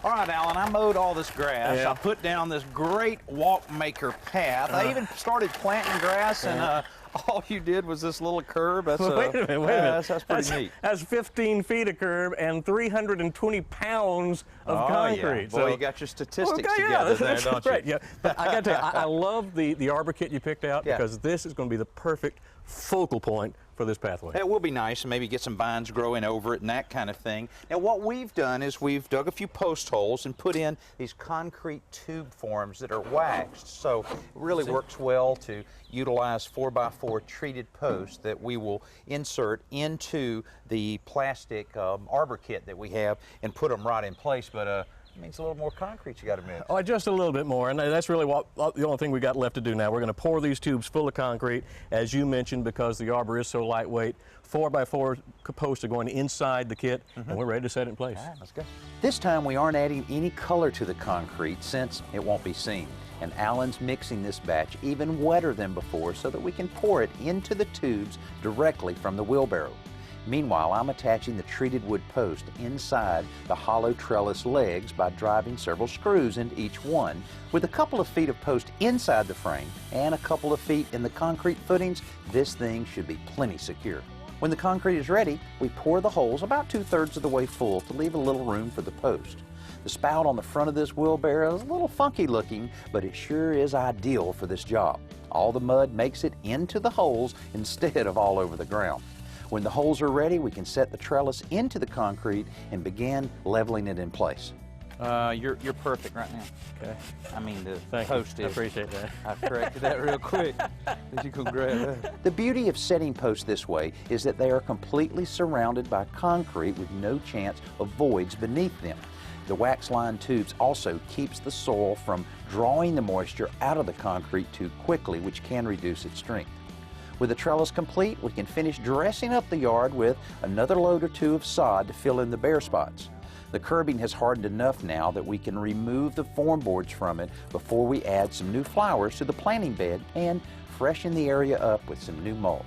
All right, Alan, I mowed all this grass. Yeah. I put down this great walk maker path. I even started planting grass, and all you did was this little curb. That's, wait a minute. That's pretty neat. That's 15 feet of curb and 320 pounds of concrete. Yeah. Boy, you got your statistics Okay, together there, that's don't you? right. Yeah, but I got to tell you, I love the Arbor kit you picked out Yeah. because this is going to be the perfect focal point for this pathway. It will be nice, and maybe get some vines growing over it and that kind of thing. Now, what we've done is we've dug a few post holes and put in these concrete tube forms that are waxed. So it really works well to utilize 4x4 treated posts that we will insert into the plastic Arbor kit that we have and put them right in place. But it means a little more concrete you got to mix. Oh, just a little bit more, and that's really the only thing we got left to do now. We're going to pour these tubes full of concrete, as you mentioned, because the Arbor is so lightweight. 4x4 posts are going inside the kit, and we're ready to set it in place. All right, let's go. This time we aren't adding any color to the concrete since it won't be seen. And Alan's mixing this batch even wetter than before so that we can pour it into the tubes directly from the wheelbarrow. Meanwhile, I'm attaching the treated wood post inside the hollow trellis legs by driving several screws into each one, with a couple of feet of post inside the frame and a couple of feet in the concrete footings. This thing should be plenty secure. When the concrete is ready, we pour the holes about 2/3 of the way full to leave a little room for the post. The spout on the front of this wheelbarrow is a little funky looking, but it sure is ideal for this job. All the mud makes it into the holes instead of all over the ground. When the holes are ready, we can set the trellis into the concrete and begin leveling it in place. You're perfect right now. Okay. I mean, the Thank post you. I is. appreciate that. I corrected that real quick. Did you go grab that? The beauty of setting posts this way is that they are completely surrounded by concrete with no chance of voids beneath them. The wax-lined tubes also keeps the soil from drawing the moisture out of the concrete too quickly, which can reduce its strength. With the trellis complete, we can finish dressing up the yard with another load or two of sod to fill in the bare spots. The curbing has hardened enough now that we can remove the form boards from it before we add some new flowers to the planting bed and freshen the area up with some new mulch.